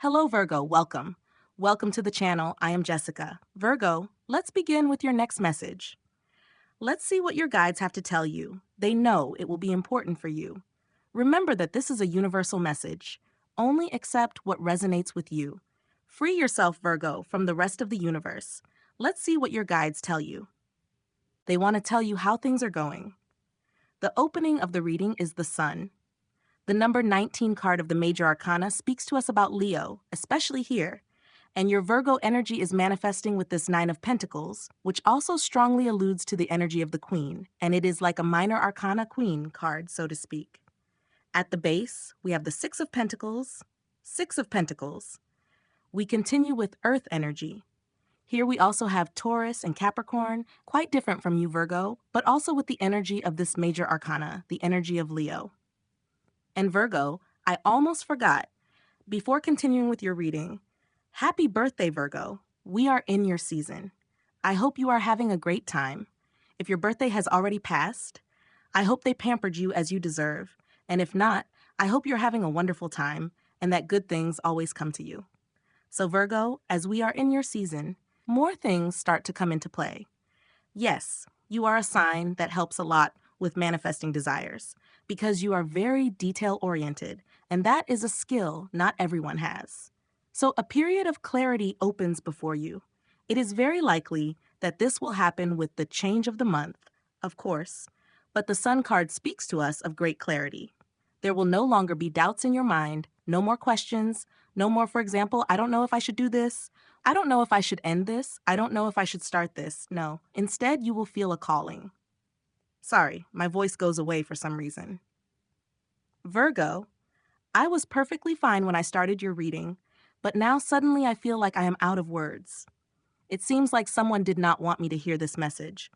Hello, Virgo. Welcome. Welcome to the channel. I am Jessica. Virgo, let's begin with your next message. Let's see what your guides have to tell you. They know it will be important for you. Remember that this is a universal message. Only accept what resonates with you. Free yourself, Virgo, from the rest of the universe. Let's see what your guides tell you. They want to tell you how things are going. The opening of the reading is the Sun. The number 19 card of the Major Arcana speaks to us about Leo, especially here. And your Virgo energy is manifesting with this Nine of Pentacles, which also strongly alludes to the energy of the Queen, and it is like a minor arcana queen card, so to speak. At the base, we have the Six of Pentacles, Six of Pentacles. We continue with Earth energy. Here we also have Taurus and Capricorn, quite different from you, Virgo, but also with the energy of this Major Arcana, the energy of Leo. And Virgo, I almost forgot, before continuing with your reading, happy birthday, Virgo. We are in your season. I hope you are having a great time. If your birthday has already passed, I hope they pampered you as you deserve. And if not, I hope you're having a wonderful time and that good things always come to you. So Virgo, as we are in your season, more things start to come into play. Yes, you are a sign that helps a lot with manifesting desires because you are very detail-oriented, and that is a skill not everyone has. So a period of clarity opens before you. It is very likely that this will happen with the change of the month, of course, but the Sun card speaks to us of great clarity. There will no longer be doubts in your mind, no more questions, no more, for example, I don't know if I should do this, I don't know if I should end this, I don't know if I should start this. No, instead you will feel a calling. Sorry, my voice goes away for some reason. Virgo, I was perfectly fine when I started your reading, but now suddenly I feel like I am out of words. It seems like someone did not want me to hear this message.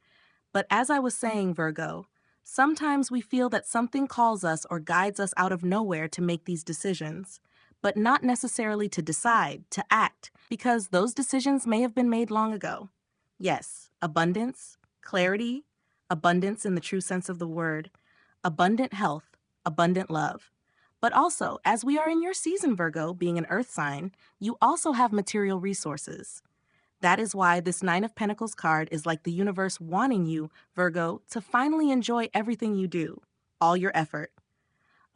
But as I was saying, Virgo, sometimes we feel that something calls us or guides us out of nowhere to make these decisions, but not necessarily to decide, to act, because those decisions may have been made long ago. Yes, abundance, clarity, abundance in the true sense of the word, abundant health, abundant love. But also, as we are in your season, Virgo, being an earth sign, you also have material resources. That is why this Nine of Pentacles card is like the universe wanting you, Virgo, to finally enjoy everything you do, all your effort.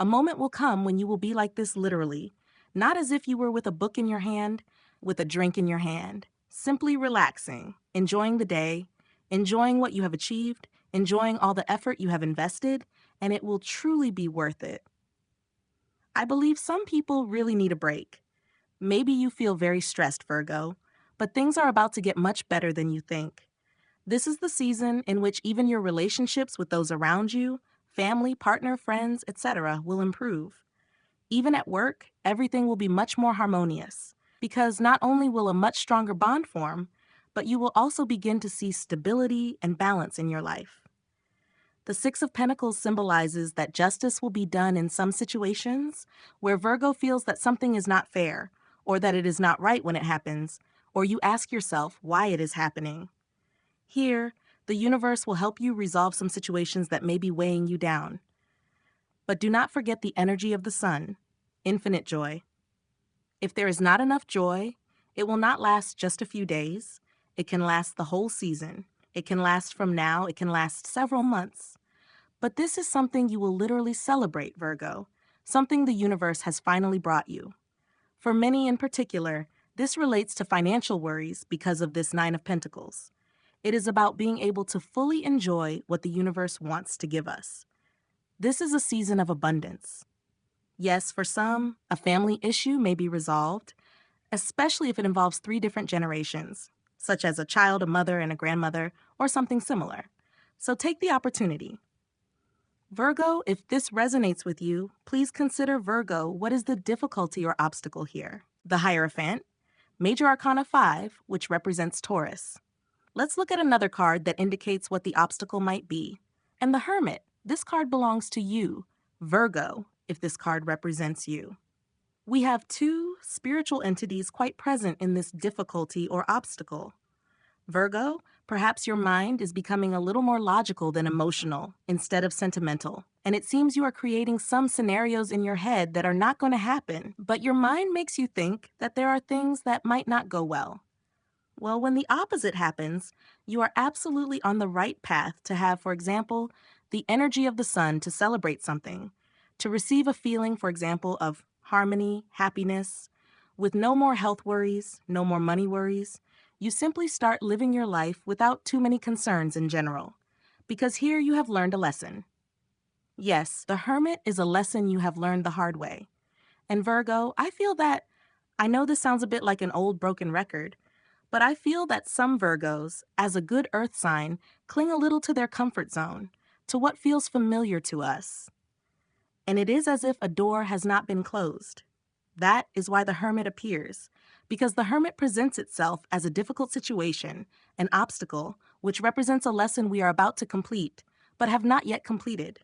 A moment will come when you will be like this literally, not as if you were with a book in your hand, with a drink in your hand, simply relaxing, enjoying the day, enjoying what you have achieved, enjoying all the effort you have invested, and it will truly be worth it. I believe some people really need a break. Maybe you feel very stressed, Virgo, but things are about to get much better than you think. This is the season in which even your relationships with those around you, family, partner, friends, etc., will improve. Even at work, everything will be much more harmonious, because not only will a much stronger bond form, but you will also begin to see stability and balance in your life. The Six of Pentacles symbolizes that justice will be done in some situations where Virgo feels that something is not fair, or that it is not right when it happens, or you ask yourself why it is happening. Here, the universe will help you resolve some situations that may be weighing you down. But do not forget the energy of the sun, infinite joy. If there is not enough joy, it will not last just a few days. It can last the whole season. It can last from now. It can last several months. But this is something you will literally celebrate, Virgo, something the universe has finally brought you. For many in particular, this relates to financial worries because of this Nine of Pentacles. It is about being able to fully enjoy what the universe wants to give us. This is a season of abundance. Yes, for some, a family issue may be resolved, especially if it involves 3 different generations, such as a child, a mother, and a grandmother, or something similar. So take the opportunity. Virgo, if this resonates with you, please consider Virgo, what is the difficulty or obstacle here? The Hierophant, Major Arcana 5, which represents Taurus. Let's look at another card that indicates what the obstacle might be. And the Hermit, this card belongs to you, Virgo, if this card represents you. We have 2 spiritual entities quite present in this difficulty or obstacle. Virgo, perhaps your mind is becoming a little more logical than emotional instead of sentimental. And it seems you are creating some scenarios in your head that are not going to happen, but your mind makes you think that there are things that might not go well. Well, when the opposite happens, you are absolutely on the right path to have, for example, the energy of the sun to celebrate something, to receive a feeling, for example, of harmony, happiness, with no more health worries, no more money worries. You simply start living your life without too many concerns in general, because here you have learned a lesson. Yes, the hermit is a lesson you have learned the hard way. And Virgo, I know this sounds a bit like an old broken record, but I feel that some Virgos, as a good earth sign, cling a little to their comfort zone, to what feels familiar to us. And it is as if a door has not been closed. That is why the hermit appears, because the hermit presents itself as a difficult situation, an obstacle, which represents a lesson we are about to complete, but have not yet completed.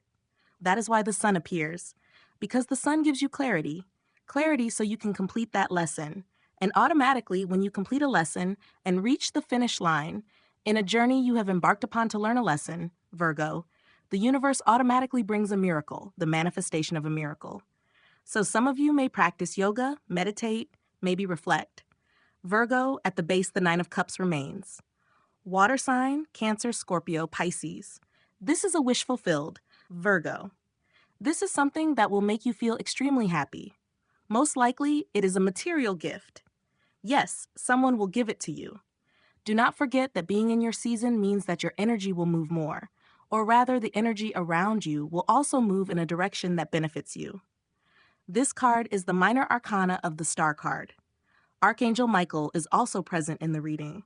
That is why the sun appears, because the sun gives you clarity, clarity so you can complete that lesson. And automatically, when you complete a lesson and reach the finish line in a journey you have embarked upon to learn a lesson, Virgo, the universe automatically brings a miracle, the manifestation of a miracle. So some of you may practice yoga, meditate, maybe reflect. Virgo, at the base, the Nine of Cups remains. Water sign, Cancer, Scorpio, Pisces. This is a wish fulfilled, Virgo. This is something that will make you feel extremely happy. Most likely, it is a material gift. Yes, someone will give it to you. Do not forget that being in your season means that your energy will move more, or rather, the energy around you will also move in a direction that benefits you. This card is the minor arcana of the star card. Archangel Michael is also present in the reading.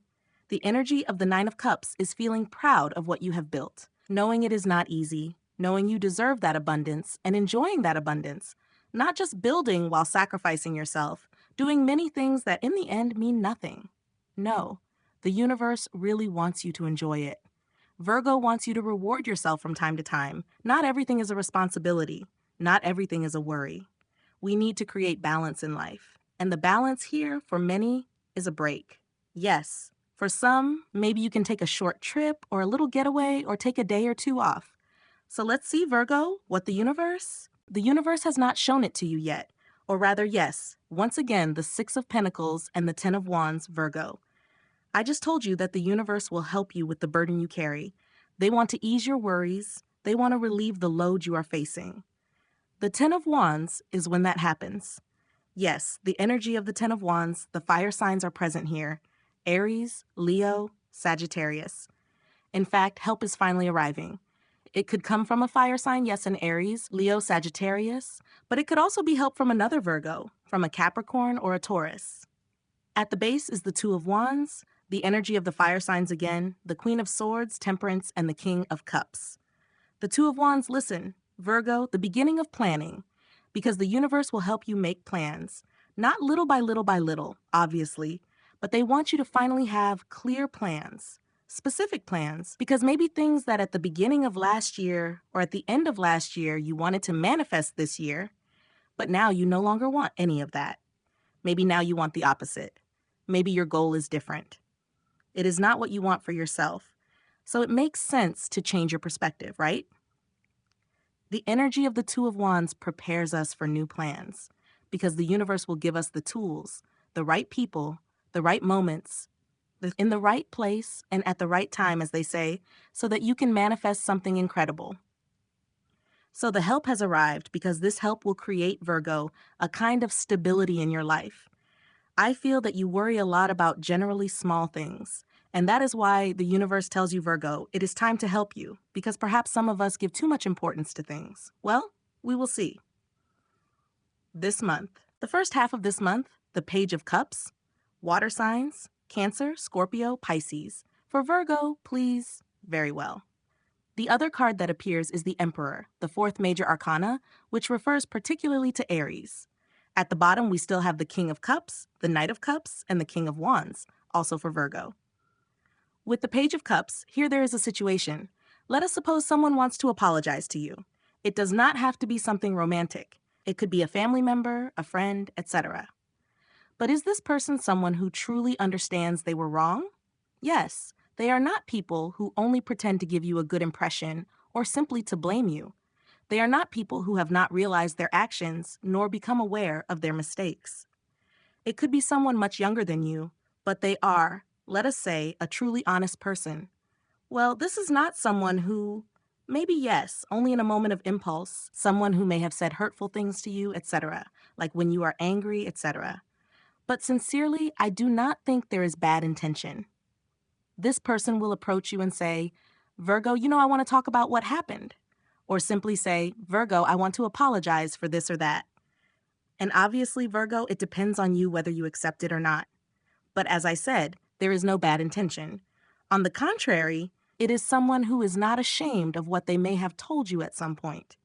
The energy of the Nine of Cups is feeling proud of what you have built, knowing it is not easy, knowing you deserve that abundance and enjoying that abundance, not just building while sacrificing yourself, doing many things that in the end mean nothing. No, the universe really wants you to enjoy it. Virgo wants you to reward yourself from time to time. Not everything is a responsibility. Not everything is a worry. We need to create balance in life. And the balance here, for many, is a break. Yes, for some, maybe you can take a short trip or a little getaway or take a day or two off. So let's see, Virgo, what the universe has not shown it to you yet. Or rather, yes, once again, the Six of Pentacles and the Ten of Wands, Virgo. I just told you that the universe will help you with the burden you carry. They want to ease your worries. They want to relieve the load you are facing. The Ten of Wands is when that happens. Yes, the energy of the Ten of Wands, the fire signs are present here. Aries, Leo, Sagittarius. In fact, help is finally arriving. It could come from a fire sign, yes, an Aries, Leo, Sagittarius, but it could also be help from another Virgo, from a Capricorn or a Taurus. At the base is the Two of Wands, the energy of the fire signs again, the Queen of Swords, Temperance, and the King of Cups. The Two of Wands, listen, Virgo, the beginning of planning, because the universe will help you make plans. Not little by little, obviously, but they want you to finally have clear plans, specific plans, because maybe things that at the beginning of last year or at the end of last year you wanted to manifest this year, but now you no longer want any of that. Maybe now you want the opposite. Maybe your goal is different. It is not what you want for yourself. So it makes sense to change your perspective, right? The energy of the Two of Wands prepares us for new plans because the universe will give us the tools, the right people, the right moments, in the right place and at the right time, as they say, so that you can manifest something incredible. So the help has arrived because this help will create, Virgo, a kind of stability in your life. I feel that you worry a lot about generally small things. And that is why the universe tells you, Virgo, it is time to help you, because perhaps some of us give too much importance to things. Well, we will see. This month, the first half of this month, the Page of Cups, water signs, Cancer, Scorpio, Pisces. For Virgo, please, very well. The other card that appears is the Emperor, the fourth major arcana, which refers particularly to Aries. At the bottom, we still have the King of Cups, the Knight of Cups, and the King of Wands, also for Virgo. With the Page of Cups, here there is a situation. Let us suppose someone wants to apologize to you. It does not have to be something romantic. It could be a family member, a friend, etc. But is this person someone who truly understands they were wrong? Yes. They are not people who only pretend to give you a good impression or simply to blame you. They are not people who have not realized their actions nor become aware of their mistakes. It could be someone much younger than you, but they are, let us say, a truly honest person. Well, this is not someone who, maybe yes, only in a moment of impulse, someone who may have said hurtful things to you, etc., like when you are angry, etc. But sincerely, I do not think there is bad intention. This person will approach you and say, Virgo, I want to talk about what happened. Or simply say, Virgo, I want to apologize for this or that. And obviously, Virgo, it depends on you whether you accept it or not. But as I said, there is no bad intention. On the contrary, it is someone who is not ashamed of what they may have told you at some point.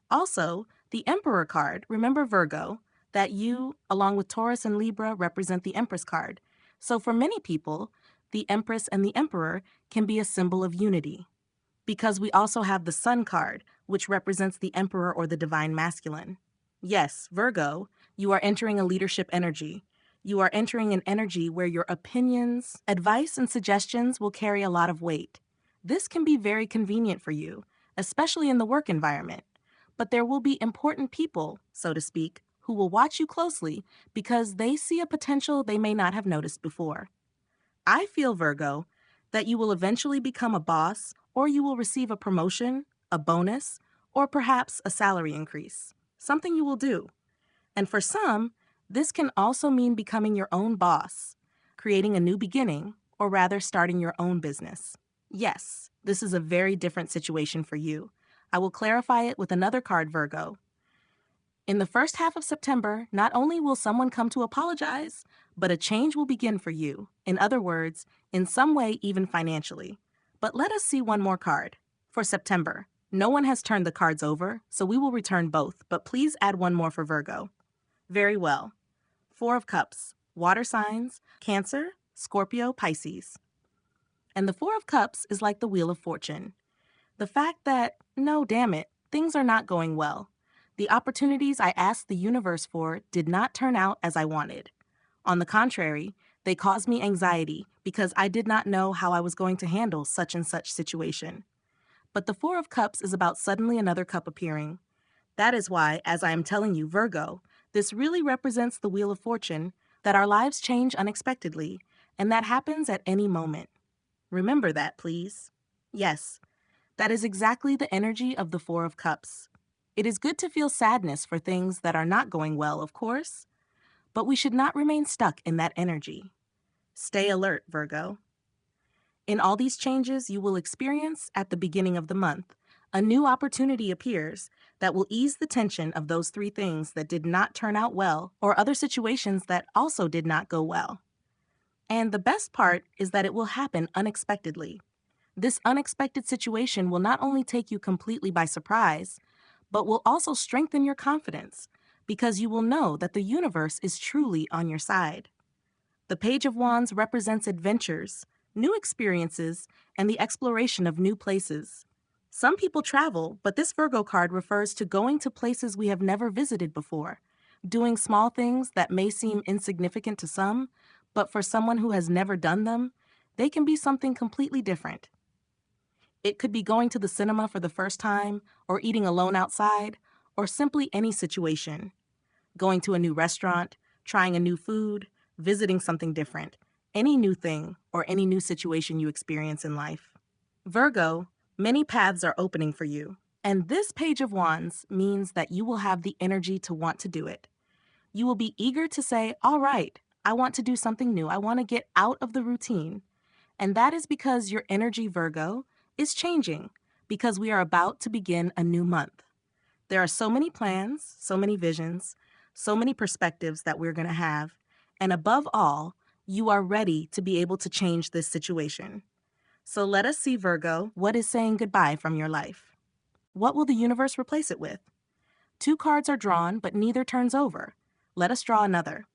Also, the Emperor card, remember Virgo, that you, along with Taurus and Libra, represent the Empress card. So for many people, the Empress and the Emperor can be a symbol of unity. Because we also have the Sun card, which represents the Emperor or the Divine Masculine. Yes, Virgo, you are entering a leadership energy. You are entering an energy where your opinions, advice, and suggestions will carry a lot of weight. This can be very convenient for you, especially in the work environment. But there will be important people, so to speak, who will watch you closely because they see a potential they may not have noticed before. I feel, Virgo, that you will eventually become a boss, or you will receive a promotion, a bonus, or perhaps a salary increase. Something you will do. And for some, this can also mean becoming your own boss, creating a new beginning, or rather starting your own business. Yes, this is a very different situation for you. I will clarify it with another card, Virgo. In the first half of September, not only will someone come to apologize, but a change will begin for you. In other words, in some way, even financially. But let us see one more card. For September, no one has turned the cards over, so we will return both, but please add one more for Virgo. Very well. Four of Cups, water signs, Cancer, Scorpio, Pisces. And the Four of Cups is like the Wheel of Fortune. The fact that, no, damn it, things are not going well. The opportunities I asked the universe for did not turn out as I wanted. On the contrary, they caused me anxiety because I did not know how I was going to handle such and such situation. But the Four of Cups is about suddenly another cup appearing. That is why, as I am telling you, Virgo, this really represents the Wheel of Fortune, that our lives change unexpectedly, and that happens at any moment. Remember that, please. Yes, that is exactly the energy of the Four of Cups. It is good to feel sadness for things that are not going well, of course, but we should not remain stuck in that energy. Stay alert, Virgo. In all these changes you will experience at the beginning of the month, a new opportunity appears that will ease the tension of those three things that did not turn out well or other situations that also did not go well. And the best part is that it will happen unexpectedly. This unexpected situation will not only take you completely by surprise, but will also strengthen your confidence because you will know that the universe is truly on your side. The Page of Wands represents adventures, new experiences, and the exploration of new places. Some people travel, but this Virgo card refers to going to places we have never visited before, doing small things that may seem insignificant to some, but for someone who has never done them, they can be something completely different. It could be going to the cinema for the first time, or eating alone outside, or simply any situation. Going to a new restaurant, trying a new food, visiting something different, any new thing, or any new situation you experience in life. Virgo, many paths are opening for you, and this Page of Wands means that you will have the energy to want to do it. You will be eager to say, all right, I want to do something new. I want to get out of the routine. And that is because your energy, Virgo, is changing because we are about to begin a new month. There are so many plans, so many visions, so many perspectives that we're going to have. And above all, you are ready to be able to change this situation. So let us see, Virgo, what is saying goodbye from your life. What will the universe replace it with? Two cards are drawn, but neither turns over. Let us draw another.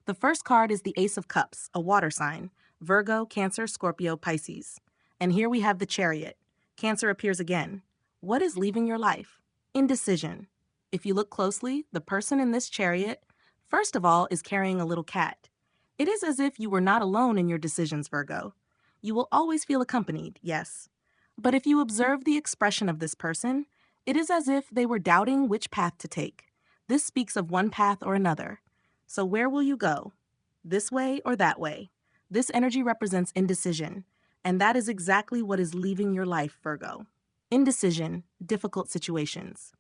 The first card is the Ace of Cups, a water sign, Virgo, Cancer, Scorpio, Pisces. And here we have the Chariot. Cancer appears again. What is leaving your life? Indecision. If you look closely, the person in this Chariot, first of all, is carrying a little cat. It is as if you were not alone in your decisions, Virgo. You will always feel accompanied, yes. But if you observe the expression of this person, it is as if they were doubting which path to take. This speaks of one path or another. So where will you go? This way or that way? This energy represents indecision, and that is exactly what is leaving your life, Virgo. Indecision, difficult situations.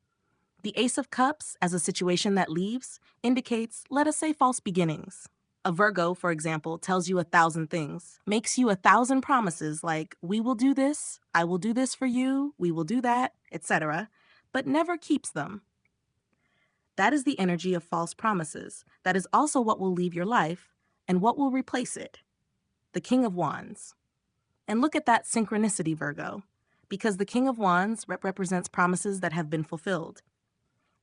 The Ace of Cups, as a situation that leaves, indicates, let us say, false beginnings. A Virgo, for example, tells you 1,000 things, makes you 1,000 promises like, we will do this, I will do this for you, we will do that, etc., but never keeps them. That is the energy of false promises. That is also what will leave your life, and what will replace it. The King of Wands. And look at that synchronicity, Virgo, because the King of Wands represents promises that have been fulfilled.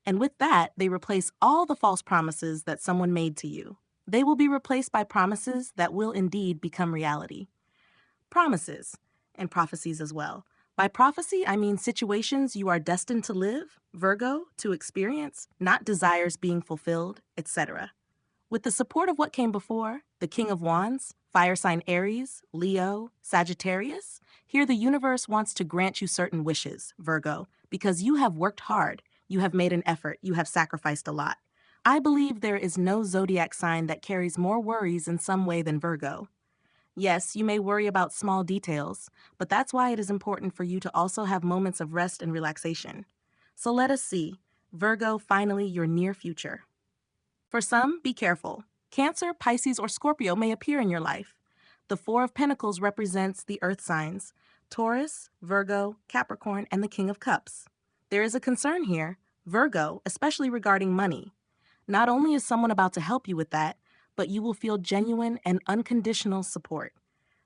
And with that, they replace all the false promises that someone made to you. They will be replaced by promises that will indeed become reality. Promises, and prophecies as well. By prophecy, I mean situations you are destined to live, Virgo, to experience, not desires being fulfilled, etc. With the support of what came before, the King of Wands, fire sign Aries, Leo, Sagittarius, here the universe wants to grant you certain wishes, Virgo, because you have worked hard, you have made an effort, you have sacrificed a lot. I believe there is no zodiac sign that carries more worries in some way than Virgo. Yes, you may worry about small details, but that's why it is important for you to also have moments of rest and relaxation. So let us see, Virgo, finally your near future. For some, be careful. Cancer, Pisces, or Scorpio may appear in your life. The Four of Pentacles represents the earth signs, Taurus, Virgo, Capricorn, and the King of Cups. There is a concern here, Virgo, especially regarding money. Not only is someone about to help you with that, but you will feel genuine and unconditional support.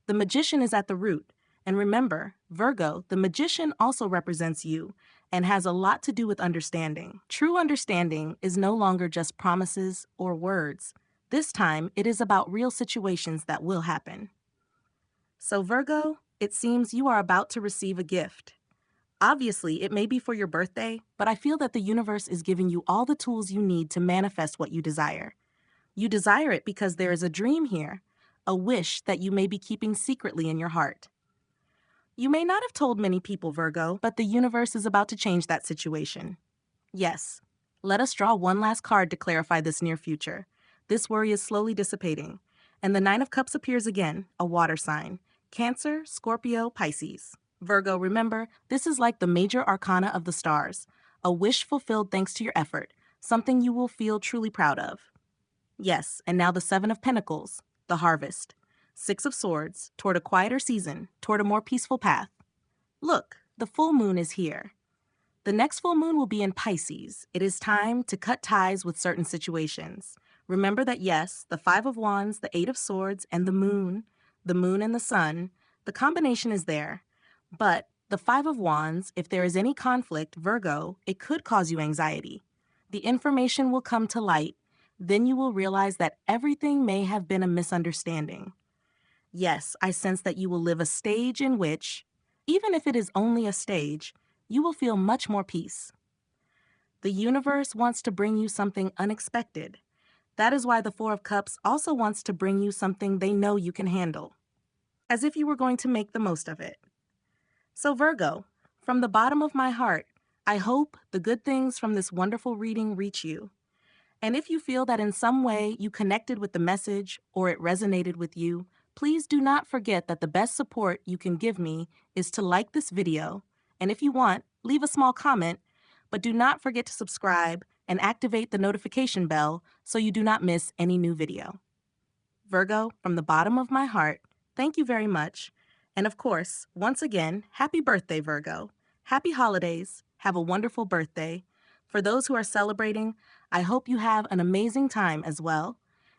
The Magician is at the root. And remember, Virgo, the Magician also represents you and has a lot to do with understanding. True understanding is no longer just promises or words. This time, it is about real situations that will happen. So Virgo, it seems you are about to receive a gift. Obviously, it may be for your birthday, but I feel that the universe is giving you all the tools you need to manifest what you desire. You desire it because there is a dream here, a wish that you may be keeping secretly in your heart. You may not have told many people, Virgo, but the universe is about to change that situation. Yes, let us draw one last card to clarify this near future. This worry is slowly dissipating, and the Nine of Cups appears again, a water sign. Cancer, Scorpio, Pisces. Virgo, remember, this is like the major arcana of the stars, a wish fulfilled thanks to your effort, something you will feel truly proud of. Yes, and now the Seven of Pentacles, the harvest. Six of Swords, toward a quieter season, toward a more peaceful path. Look, the full moon is here. The next full moon will be in Pisces. It is time to cut ties with certain situations. Remember that yes, the Five of Wands, the Eight of Swords, and the moon and the sun, the combination is there. But the Five of Wands, if there is any conflict, Virgo, it could cause you anxiety. The information will come to light. Then you will realize that everything may have been a misunderstanding. Yes, I sense that you will live a stage in which, even if it is only a stage, you will feel much more peace. The universe wants to bring you something unexpected. That is why the Four of Cups also wants to bring you something they know you can handle, as if you were going to make the most of it. So Virgo, from the bottom of my heart, I hope the good things from this wonderful reading reach you. And if you feel that in some way you connected with the message or it resonated with you, please do not forget that the best support you can give me is to like this video, and if you want, leave a small comment, but do not forget to subscribe and activate the notification bell so you do not miss any new video. Virgo, from the bottom of my heart, thank you very much. And of course, once again, happy birthday, Virgo. Happy holidays. Have a wonderful birthday. For those who are celebrating, I hope you have an amazing time as well.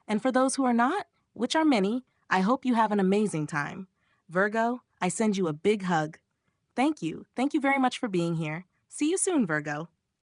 And for those who are not, which are many, I hope you have an amazing time. Virgo, I send you a big hug. Thank you. Thank you very much for being here. See you soon, Virgo.